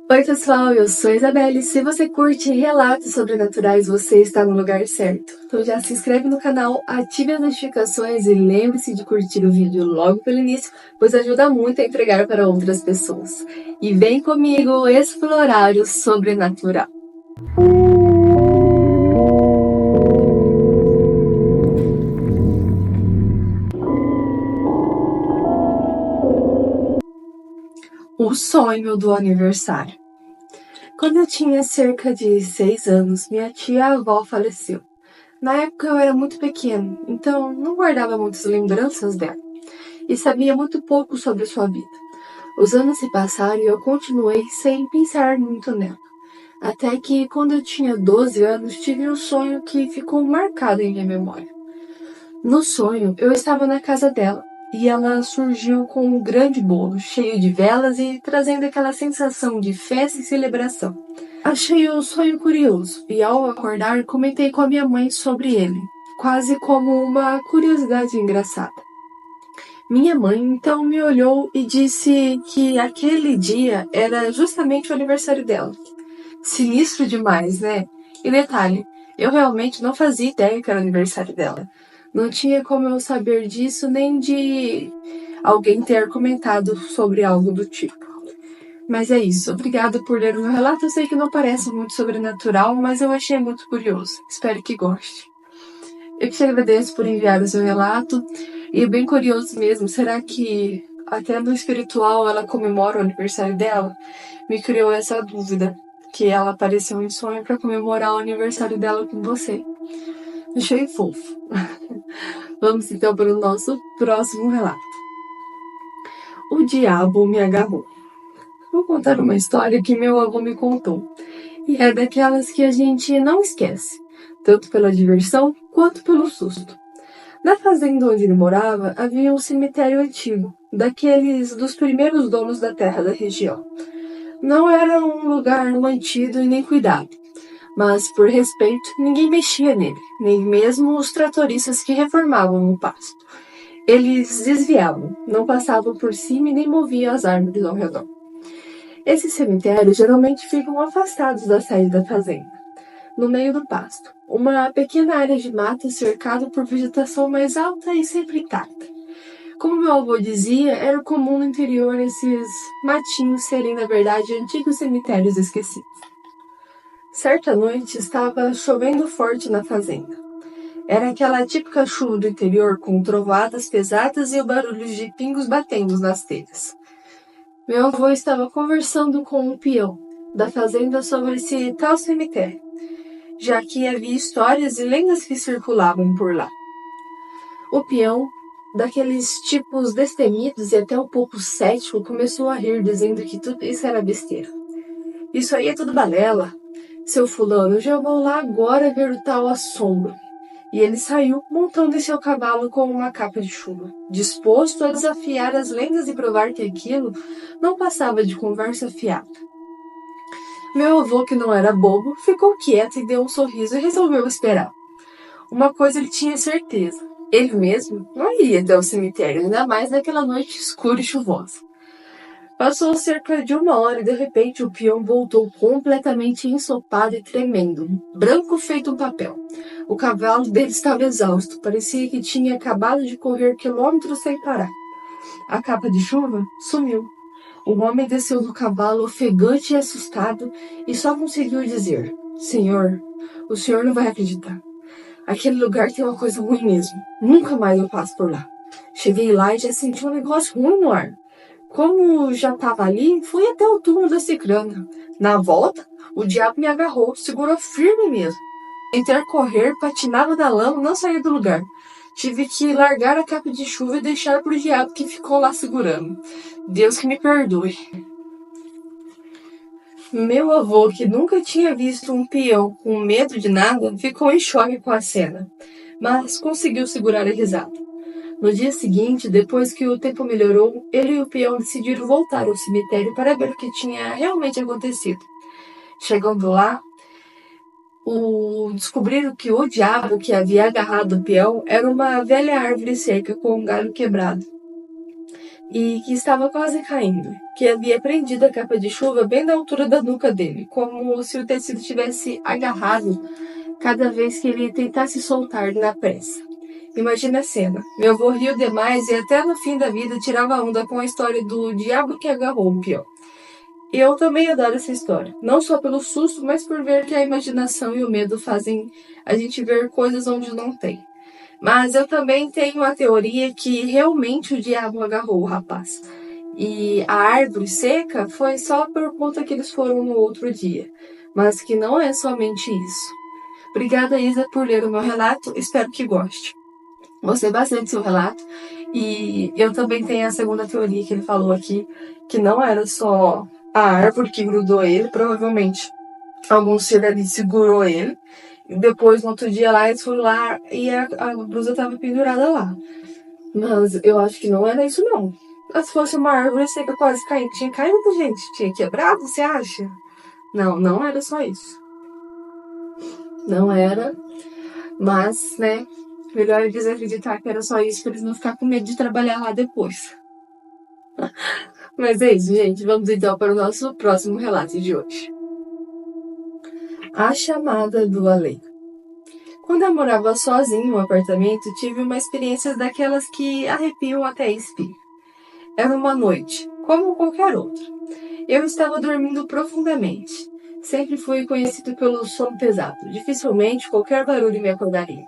Oi, pessoal, eu sou a Isabelle. Se você curte relatos sobrenaturais, você está no lugar certo. Então já se inscreve no canal, ative as notificações e lembre-se de curtir o vídeo logo pelo início, pois ajuda muito a entregar para outras pessoas. E vem comigo explorar o sobrenatural. O sonho do aniversário. Quando eu tinha cerca de 6 anos, minha tia-avó faleceu. Na época eu era muito pequeno, então não guardava muitas lembranças dela e sabia muito pouco sobre sua vida. Os anos se passaram e eu continuei sem pensar muito nela. Até que, quando eu tinha 12 anos, tive um sonho que ficou marcado em minha memória. No sonho, eu estava na casa dela e ela surgiu com um grande bolo, cheio de velas e trazendo aquela sensação de festa e celebração. Achei o sonho curioso e, ao acordar, comentei com a minha mãe sobre ele, quase como uma curiosidade engraçada. Minha mãe então me olhou e disse que aquele dia era justamente o aniversário dela. Sinistro demais, né? E detalhe, eu realmente não fazia ideia que era o aniversário dela. Não tinha como eu saber disso nem de alguém ter comentado sobre algo do tipo. Mas é isso, obrigada por ler o meu relato. Eu sei que não parece muito sobrenatural, mas eu achei muito curioso. Espero que goste. Eu te agradeço por enviar o seu relato. E é bem curioso mesmo, será que até no espiritual ela comemora o aniversário dela? Me criou essa dúvida, que ela apareceu em sonho para comemorar o aniversário dela com você. Achei fofo. Vamos então para o nosso próximo relato. O diabo me agarrou. Vou contar uma história que meu avô me contou. E é daquelas que a gente não esquece, tanto pela diversão quanto pelo susto. Na fazenda onde ele morava, havia um cemitério antigo, daqueles dos primeiros donos da terra da região. Não era um lugar mantido e nem cuidado, mas, por respeito, ninguém mexia nele, nem mesmo os tratoristas que reformavam o pasto. Eles desviavam, não passavam por cima e nem moviam as árvores ao redor. Esses cemitérios geralmente ficam afastados da saída da fazenda, no meio do pasto, uma pequena área de mata cercada por vegetação mais alta e sempre intacta. Como meu avô dizia, era comum no interior esses matinhos serem, na verdade, antigos cemitérios esquecidos. Certa noite estava chovendo forte na fazenda. Era aquela típica chuva do interior com trovoadas pesadas e o barulho de pingos batendo nas telhas. Meu avô estava conversando com um peão da fazenda sobre esse tal cemitério, já que havia histórias e lendas que circulavam por lá. O peão, daqueles tipos destemidos e até um pouco cético, começou a rir, dizendo que tudo isso era besteira. Isso aí é tudo balela. Seu fulano, eu já vou lá agora ver o tal assombro. E ele saiu montando em seu cavalo com uma capa de chuva, disposto a desafiar as lendas e provar que aquilo não passava de conversa fiada. Meu avô, que não era bobo, ficou quieto e deu um sorriso e resolveu esperar. Uma coisa ele tinha certeza: ele mesmo não iria até o cemitério, ainda mais naquela noite escura e chuvosa. Passou cerca de 1 hora e de repente o peão voltou completamente ensopado e tremendo, branco feito um papel. O cavalo dele estava exausto, parecia que tinha acabado de correr quilômetros sem parar. A capa de chuva sumiu. O homem desceu do cavalo ofegante e assustado e só conseguiu dizer: Senhor, o senhor não vai acreditar. Aquele lugar tem uma coisa ruim mesmo. Nunca mais eu passo por lá. Cheguei lá e já senti um negócio ruim no ar. Como já estava ali, fui até o túmulo da cicrana. Na volta, o diabo me agarrou, segurou firme mesmo. Tentei correr, patinava na lama, não saía do lugar. Tive que largar a capa de chuva e deixar pro diabo que ficou lá segurando. Deus que me perdoe. Meu avô, que nunca tinha visto um peão com medo de nada, ficou em choque com a cena, mas conseguiu segurar a risada. No dia seguinte, depois que o tempo melhorou, ele e o peão decidiram voltar ao cemitério para ver o que tinha realmente acontecido. Chegando lá, descobriram que o diabo que havia agarrado o peão era uma velha árvore seca com um galho quebrado. e que estava quase caindo, que havia prendido a capa de chuva bem na altura da nuca dele, como se o tecido tivesse agarrado cada vez que ele tentasse soltar na pressa. Imagina a cena. Meu avô riu demais e até no fim da vida tirava onda com a história do diabo que agarrou o peão. Eu também adoro essa história, não só pelo susto, mas por ver que a imaginação e o medo fazem a gente ver coisas onde não tem. Mas eu também tenho a teoria que realmente o diabo agarrou o rapaz. E a árvore seca foi só por conta que eles foram no outro dia. Mas que não é somente isso. Obrigada, Isa, por ler o meu relato. Espero que goste. Gostei bastante do seu relato. E eu também tenho a segunda teoria que ele falou aqui, que não era só a árvore que grudou ele, provavelmente algum ser ali segurou ele. E depois, no outro dia lá, eles foram lá e a blusa estava pendurada lá. Mas eu acho que não era isso, não. Se fosse uma árvore seca quase caindo, tinha caído, gente? Tinha quebrado, você acha? Não, não era só isso. Não era. Mas, né, melhor eles acreditar que era só isso pra eles não ficar com medo de trabalhar lá depois. Mas é isso, gente. Vamos então para o nosso próximo relato de hoje. A chamada do além. Quando eu morava sozinho em um apartamento, tive uma experiência daquelas que arrepiam até espinho. Era uma noite, como qualquer outra. Eu estava dormindo profundamente. Sempre fui conhecido pelo sono pesado. Dificilmente qualquer barulho me acordaria.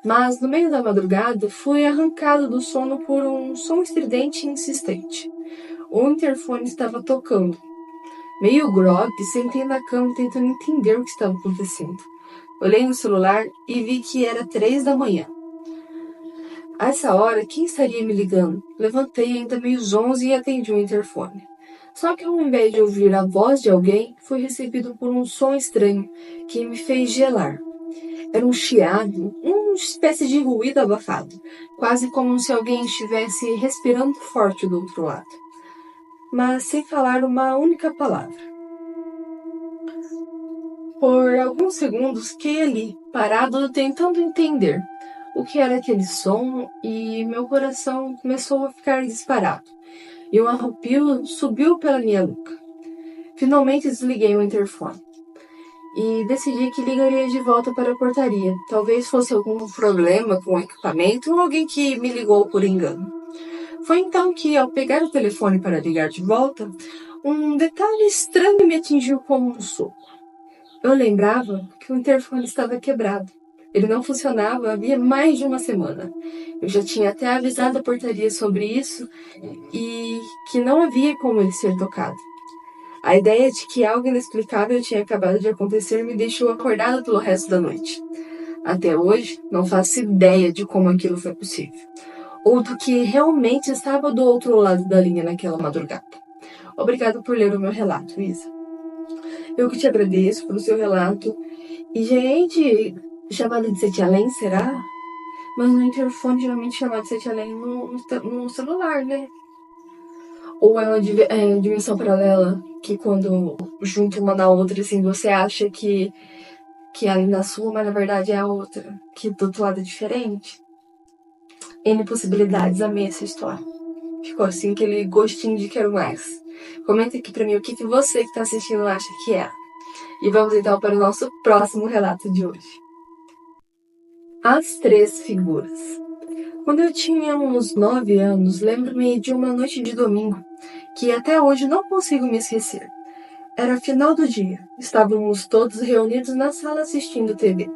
Mas, no meio da madrugada, fui arrancado do sono por um som estridente e insistente. O interfone estava tocando. Meio grogue, sentei na cama tentando entender o que estava acontecendo. Olhei no celular e vi que era 3 da manhã. A essa hora, quem estaria me ligando? Levantei ainda meio zonzo e atendi o interfone. Só que ao invés de ouvir a voz de alguém, fui recebido por um som estranho que me fez gelar. Era um chiado, uma espécie de ruído abafado, quase como se alguém estivesse respirando forte do outro lado, mas sem falar uma única palavra. Por alguns segundos fiquei ali, parado, tentando entender o que era aquele som, e meu coração começou a ficar disparado, e um arrepio subiu pela minha nuca. Finalmente desliguei o interfone e decidi que ligaria de volta para a portaria. Talvez fosse algum problema com o equipamento ou alguém que me ligou por engano. Foi então que, ao pegar o telefone para ligar de volta, um detalhe estranho me atingiu como um soco. Eu lembrava que o interfone estava quebrado. Ele não funcionava havia mais de uma semana. Eu já tinha até avisado a portaria sobre isso e que não havia como ele ser tocado. A ideia de que algo inexplicável tinha acabado de acontecer me deixou acordada pelo resto da noite. Até hoje, não faço ideia de como aquilo foi possível, ou do que realmente estava do outro lado da linha naquela madrugada. Obrigado por ler o meu relato, Isa. Eu que te agradeço pelo seu relato. E, gente, chamada de sete além, será? Mas no interfone, geralmente chamada de sete além no celular, né? Ou é uma dimensão paralela que quando junta uma na outra, assim, você acha que é ali na sua, mas na verdade é a outra, que do outro lado é diferente. N possibilidades, amei essa história. Ficou assim aquele gostinho de quero mais. Comenta aqui pra mim o que você que tá assistindo acha que é. E vamos então para o nosso próximo relato de hoje. As Três Figuras. Quando eu tinha uns 9 anos, lembro-me de uma noite de domingo, que até hoje não consigo me esquecer. Era final do dia. Estávamos todos reunidos na sala assistindo TV.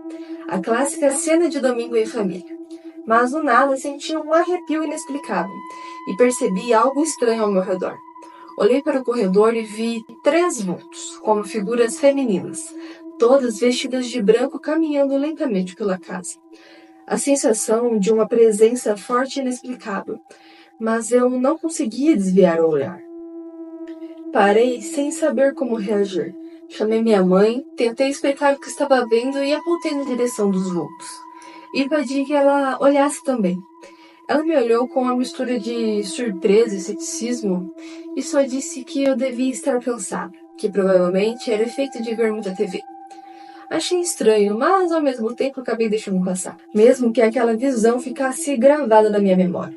A clássica cena de domingo em família. Mas do nada senti um arrepio inexplicável e percebi algo estranho ao meu redor. Olhei para o corredor e vi 3 vultos, como figuras femininas, todas vestidas de branco caminhando lentamente pela casa. A sensação de uma presença forte e inexplicável, mas eu não conseguia desviar o olhar. Parei sem saber como reagir. Chamei minha mãe, tentei explicar o que estava vendo e apontei na direção dos vultos. E pedi que ela olhasse também. Ela me olhou com uma mistura de surpresa e ceticismo e só disse que eu devia estar cansada, que provavelmente era efeito de ver muita TV. Achei estranho, mas ao mesmo tempo acabei deixando passar, mesmo que aquela visão ficasse gravada na minha memória.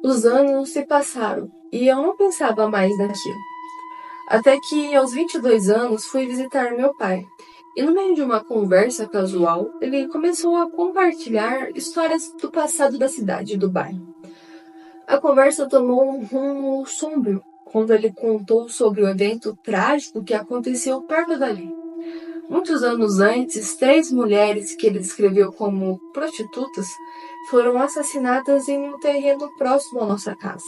Os anos se passaram e eu não pensava mais naquilo. Até que, aos 22 anos, fui visitar meu pai. E no meio de uma conversa casual, ele começou a compartilhar histórias do passado da cidade e do bairro. A conversa tomou um rumo sombrio quando ele contou sobre o evento trágico que aconteceu perto dali. Muitos anos antes, 3 mulheres que ele descreveu como prostitutas foram assassinadas em um terreno próximo à nossa casa.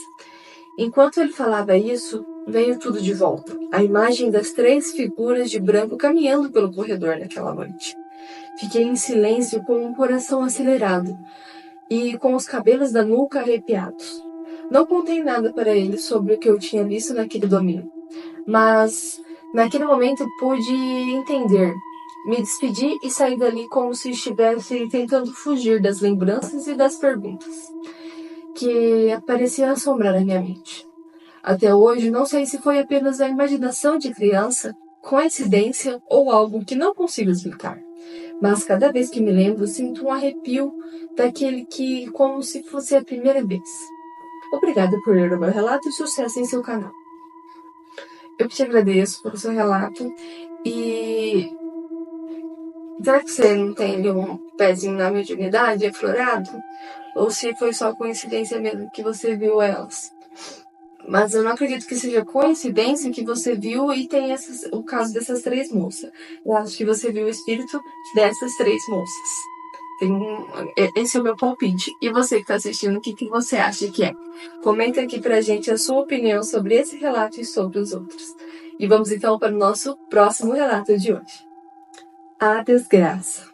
Enquanto ele falava isso, veio tudo de volta. A imagem das 3 figuras de branco caminhando pelo corredor naquela noite. Fiquei em silêncio com o coração acelerado e com os cabelos da nuca arrepiados. Não contei nada para ele sobre o que eu tinha visto naquele domingo, mas naquele momento pude entender. Me despedi e saí dali como se estivesse tentando fugir das lembranças e das perguntas que pareciam assombrar a minha mente. Até hoje, não sei se foi apenas a imaginação de criança, coincidência ou algo que não consigo explicar. Mas cada vez que me lembro, sinto um arrepio daquele que, como se fosse a primeira vez. Obrigada por ler o meu relato e sucesso em seu canal. Eu te agradeço pelo seu relato e será que você não tem ali um pezinho na mediunidade aflorado? Ou se foi só coincidência mesmo que você viu elas? Mas eu não acredito que seja coincidência que você viu e tem o caso dessas 3 moças. Eu acho que você viu o espírito dessas 3 moças. Esse é o meu palpite. E você que está assistindo, o que você acha que é? Comenta aqui pra gente a sua opinião sobre esse relato e sobre os outros. E vamos então para o nosso próximo relato de hoje. A desgraça.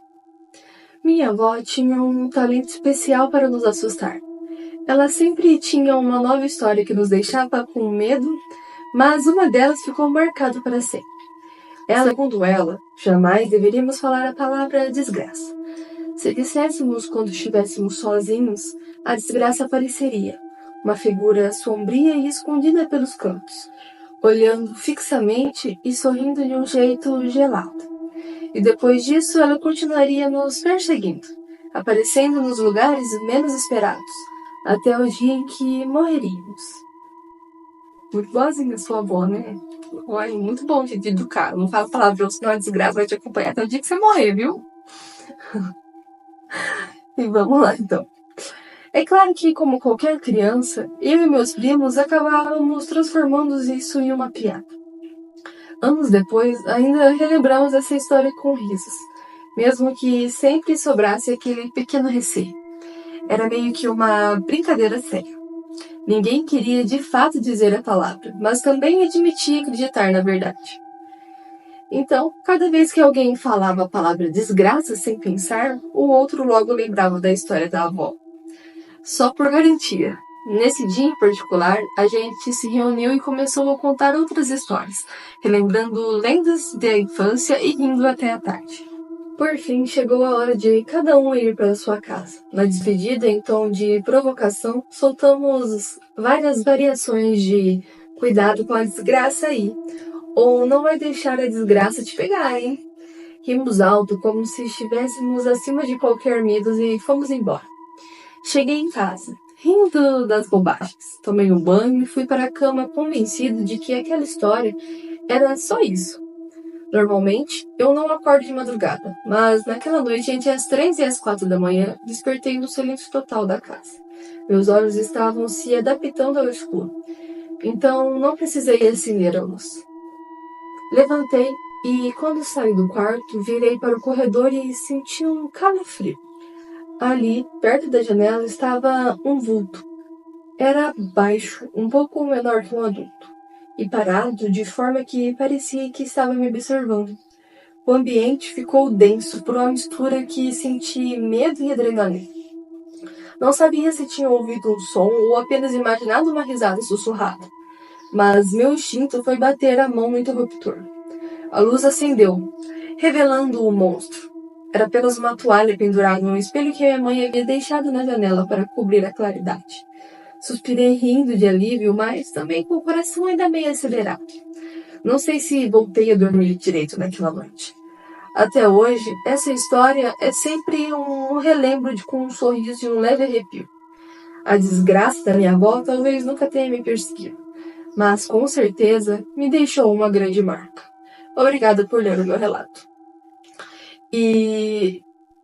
Minha avó tinha um talento especial para nos assustar. Ela sempre tinha uma nova história que nos deixava com medo, mas uma delas ficou marcada para sempre. Segundo ela, jamais deveríamos falar a palavra desgraça. Se disséssemos quando estivéssemos sozinhos, a desgraça apareceria, uma figura sombria e escondida pelos cantos, olhando fixamente e sorrindo de um jeito gelado. E depois disso ela continuaria nos perseguindo, aparecendo nos lugares menos esperados, até o dia em que morreríamos. Muito boazinha sua avó, né? Olha, muito bom de educar. Não fala palavrão, senão a desgraça vai te acompanhar até o dia que você morrer, viu? E vamos lá, então. É claro que, como qualquer criança, eu e meus primos acabávamos transformando isso em uma piada. Anos depois, ainda relembramos essa história com risos, mesmo que sempre sobrasse aquele pequeno receio. Era meio que uma brincadeira séria. Ninguém queria de fato dizer a palavra, mas também admitia acreditar na verdade. Então, cada vez que alguém falava a palavra desgraça sem pensar, o outro logo lembrava da história da avó. Só por garantia. Nesse dia em particular, a gente se reuniu e começou a contar outras histórias, relembrando lendas da infância e rindo até a tarde. Por fim, chegou a hora de cada um ir para sua casa. Na despedida, em tom de provocação, soltamos várias variações de cuidado com a desgraça aí, ou não vai deixar a desgraça te pegar, hein? Rimos alto, como se estivéssemos acima de qualquer medo e fomos embora. Cheguei em casa, rindo das bobagens. Tomei um banho e fui para a cama convencido de que aquela história era só isso. Normalmente, eu não acordo de madrugada, mas naquela noite, entre as 3 e as 4 da manhã, despertei no silêncio total da casa. Meus olhos estavam se adaptando ao escuro, então não precisei acender a luz. Levantei e, quando saí do quarto, virei para o corredor e senti um calafrio. Ali, perto da janela, estava um vulto. Era baixo, um pouco menor que um adulto, e parado de forma que parecia que estava me observando. O ambiente ficou denso por uma mistura que senti medo e adrenalina. Não sabia se tinha ouvido um som ou apenas imaginado uma risada sussurrada, mas meu instinto foi bater a mão no interruptor. A luz acendeu, revelando o monstro. Era apenas uma toalha pendurada num espelho que minha mãe havia deixado na janela para cobrir a claridade. Suspirei rindo de alívio, mas também com o coração ainda meio acelerado. Não sei se voltei a dormir direito naquela noite. Até hoje, essa história é sempre um relembro com um sorriso e um leve arrepio. A desgraça da minha avó talvez nunca tenha me perseguido, mas com certeza me deixou uma grande marca. Obrigada por ler o meu relato. E,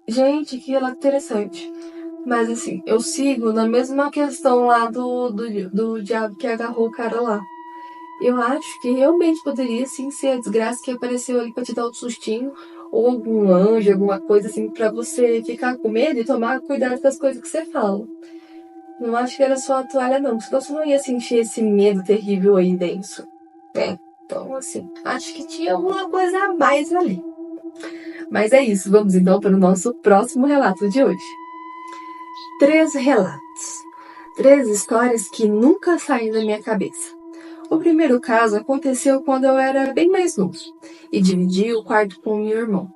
gente, que relato interessante. Mas assim, eu sigo na mesma questão lá do diabo que agarrou o cara lá. Eu acho que realmente poderia sim ser a desgraça que apareceu ali pra te dar um sustinho, ou algum anjo, alguma coisa assim, pra você ficar com medo e tomar cuidado das coisas que você fala. Não acho que era só a toalha, não, senão você não ia sentir esse medo terrível aí denso. Então, assim, acho que tinha alguma coisa a mais ali. Mas é isso, vamos então para o nosso próximo relato de hoje. 3 relatos. 3 histórias que nunca saem da minha cabeça. O primeiro caso aconteceu quando eu era bem mais novo e dividi o quarto com meu irmão.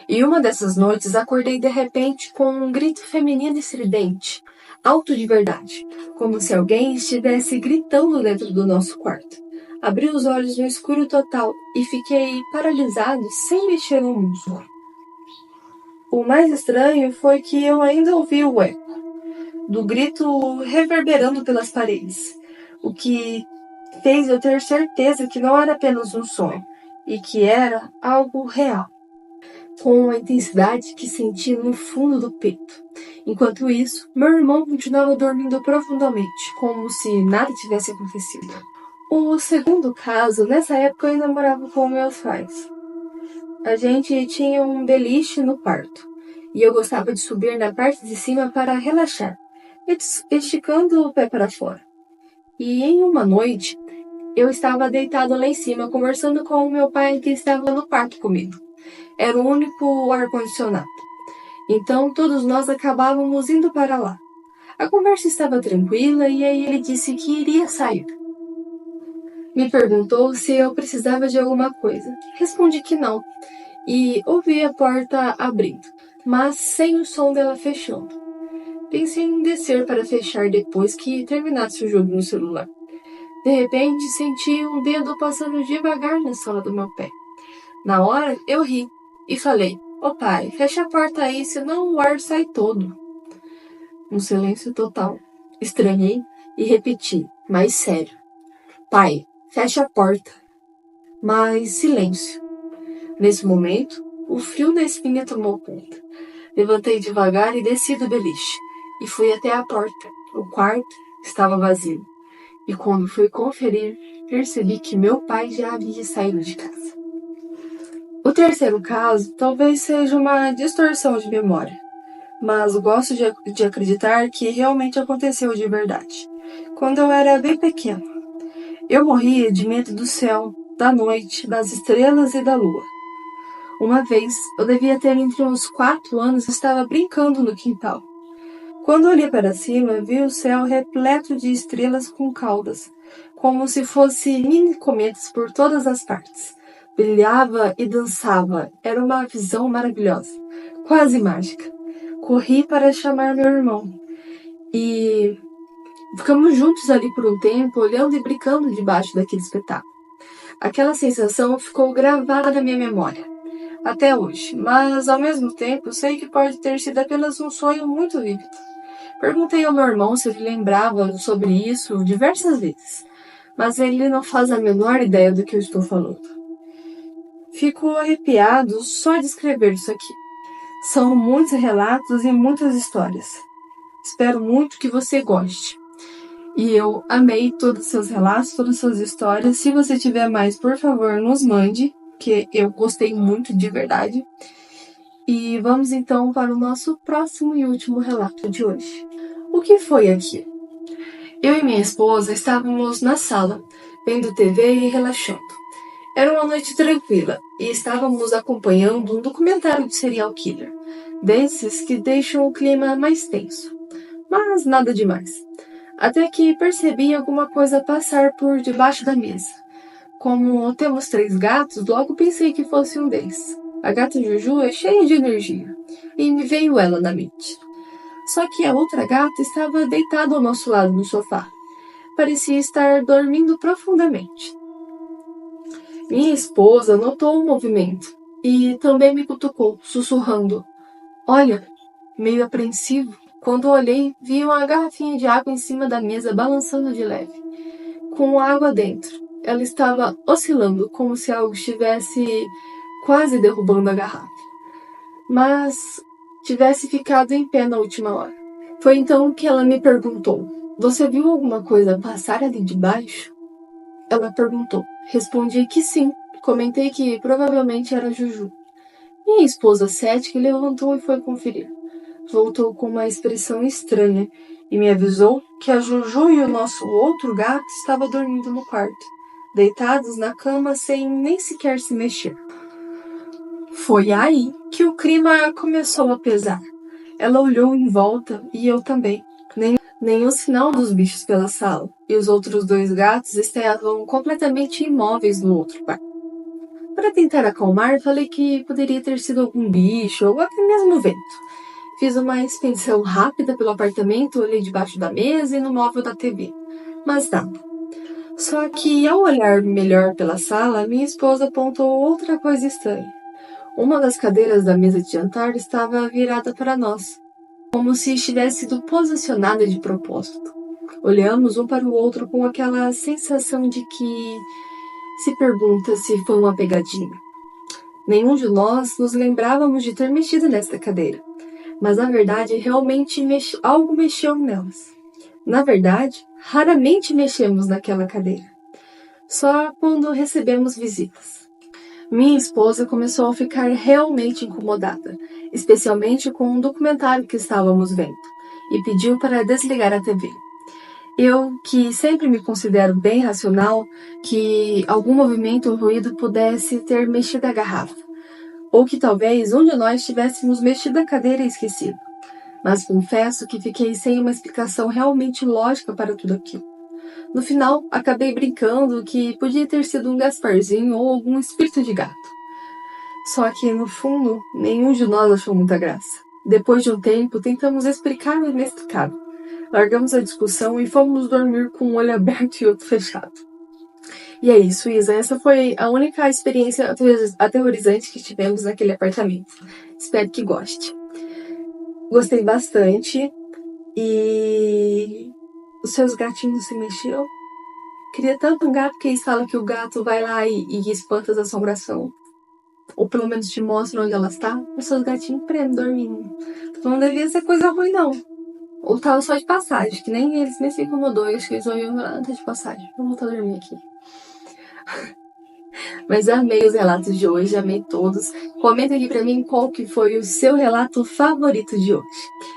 E uma dessas noites acordei de repente com um grito feminino estridente, alto de verdade, como se alguém estivesse gritando dentro do nosso quarto. Abri os olhos no escuro total e fiquei paralisado, sem mexer um músculo. O mais estranho foi que eu ainda ouvi o eco do grito reverberando pelas paredes, o que fez eu ter certeza que não era apenas um sonho, e que era algo real, com uma intensidade que senti no fundo do peito. Enquanto isso, meu irmão continuava dormindo profundamente, como se nada tivesse acontecido. O segundo caso, nessa época eu ainda morava com meus pais. A gente tinha um beliche no quarto, e eu gostava de subir na parte de cima para relaxar, esticando o pé para fora. E em uma noite, eu estava deitado lá em cima, conversando com o meu pai que estava no quarto comigo. Era o único ar-condicionado. Então todos nós acabávamos indo para lá. A conversa estava tranquila e aí ele disse que iria sair. Me perguntou se eu precisava de alguma coisa. Respondi que não. E ouvi a porta abrindo, mas sem o som dela fechando. Pensei em descer para fechar depois que terminasse o jogo no celular. De repente, senti um dedo passando devagar na sola do meu pé. Na hora, eu ri e falei: "Ô pai, fecha a porta aí, senão o ar sai todo." Um silêncio total. Estranhei e repeti, mais sério: "Pai, fecha a porta." Mais silêncio. Nesse momento, o frio na espinha tomou conta. Levantei devagar e desci do beliche. E fui até a porta. O quarto estava vazio. E quando fui conferir, percebi que meu pai já havia saído de casa. O terceiro caso talvez seja uma distorção de memória, mas gosto de acreditar que realmente aconteceu de verdade. Quando eu era bem pequeno, eu morria de medo do céu, da noite, das estrelas e da lua. Uma vez, eu devia ter entre uns 4 anos e estava brincando no quintal. Quando olhei para cima, vi o céu repleto de estrelas com caudas, como se fossem mini cometas por todas as partes. Brilhava e dançava. Era uma visão maravilhosa, quase mágica. Corri para chamar meu irmão e ficamos juntos ali por um tempo, olhando e brincando debaixo daquele espetáculo. Aquela sensação ficou gravada na minha memória até hoje, mas ao mesmo tempo sei que pode ter sido apenas um sonho muito vívido. Perguntei ao meu irmão se ele lembrava sobre isso diversas vezes, mas ele não faz a menor ideia do que eu estou falando. Fico arrepiado só de escrever isso aqui. São muitos relatos e muitas histórias. Espero muito que você goste. E eu amei todos os seus relatos, todas as suas histórias. Se você tiver mais, por favor, nos mande, que eu gostei muito de verdade. E vamos então para o nosso próximo e último relato de hoje. O que foi aquilo? Eu e minha esposa estávamos na sala, vendo TV e relaxando. Era uma noite tranquila e estávamos acompanhando um documentário de serial killer, desses que deixam o clima mais tenso. Mas nada demais. Até que percebi alguma coisa passar por debaixo da mesa. Como temos 3 gatos, logo pensei que fosse um deles. A gata Juju é cheia de energia, e me veio ela na mente. Só que a outra gata estava deitada ao nosso lado no sofá. Parecia estar dormindo profundamente. Minha esposa notou o movimento e também me cutucou, sussurrando: "Olha", meio apreensivo. Quando olhei, vi uma garrafinha de água em cima da mesa balançando de leve, com água dentro. Ela estava oscilando, como se algo estivesse quase derrubando a garrafa, mas tivesse ficado em pé na última hora. Foi então que ela me perguntou: "Você viu alguma coisa passar ali de baixo?" Ela perguntou. Respondi que sim. Comentei que provavelmente era Juju. Minha esposa cética levantou e foi conferir. Voltou com uma expressão estranha e me avisou que a Juju e o nosso outro gato estavam dormindo no quarto, deitados na cama sem nem sequer se mexer. Foi aí que o clima começou a pesar. Ela olhou em volta e eu também. Nenhum sinal dos bichos pela sala, e os outros 2 gatos estavam completamente imóveis no outro quarto. Para tentar acalmar, falei que poderia ter sido algum bicho ou até mesmo vento. Fiz uma inspeção rápida pelo apartamento, olhei debaixo da mesa e no móvel da TV. Mas nada. Só que ao olhar melhor pela sala, minha esposa apontou outra coisa estranha. Uma das cadeiras da mesa de jantar estava virada para nós, como se estivesse sido posicionada de propósito. Olhamos um para o outro com aquela sensação de que se pergunta se foi uma pegadinha. Nenhum de nós nos lembrávamos de ter mexido nesta cadeira, mas na verdade realmente algo mexeu nelas. Na verdade, raramente mexemos naquela cadeira, só quando recebemos visitas. Minha esposa começou a ficar realmente incomodada, especialmente com um documentário que estávamos vendo, e pediu para desligar a TV. Eu, que sempre me considero bem racional, que algum movimento ou ruído pudesse ter mexido a garrafa, ou que talvez um de nós tivéssemos mexido a cadeira e esquecido. Mas confesso que fiquei sem uma explicação realmente lógica para tudo aquilo. No final, acabei brincando que podia ter sido um Gasparzinho ou algum espírito de gato. Só que, no fundo, nenhum de nós achou muita graça. Depois de um tempo, tentamos explicar o inexplicável. Largamos a discussão e fomos dormir com um olho aberto e outro fechado. E é isso, Isa. Essa foi a única experiência aterrorizante que tivemos naquele apartamento. Espero que goste. Gostei bastante. E os seus gatinhos se mexeram? Queria tanto um gato, que eles falam que o gato vai lá e espanta as assombrações. Ou pelo menos te mostra onde ela está. Os seus gatinhos prendem, dormindo. Então não devia ser coisa ruim, não. Ou tava só de passagem, que nem eles nem se incomodou. Eu acho que eles olham e falaram, tá de passagem. Vou voltar a dormir aqui. Mas amei os relatos de hoje, amei todos. Comenta aqui pra mim qual que foi o seu relato favorito de hoje.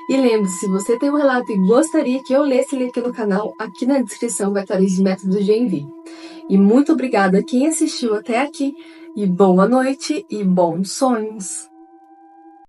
E lembre-se, se você tem um relato e gostaria que eu lesse ele aqui no canal, aqui na descrição vai estar os métodos de envio. E muito obrigada a quem assistiu até aqui, e boa noite e bons sonhos!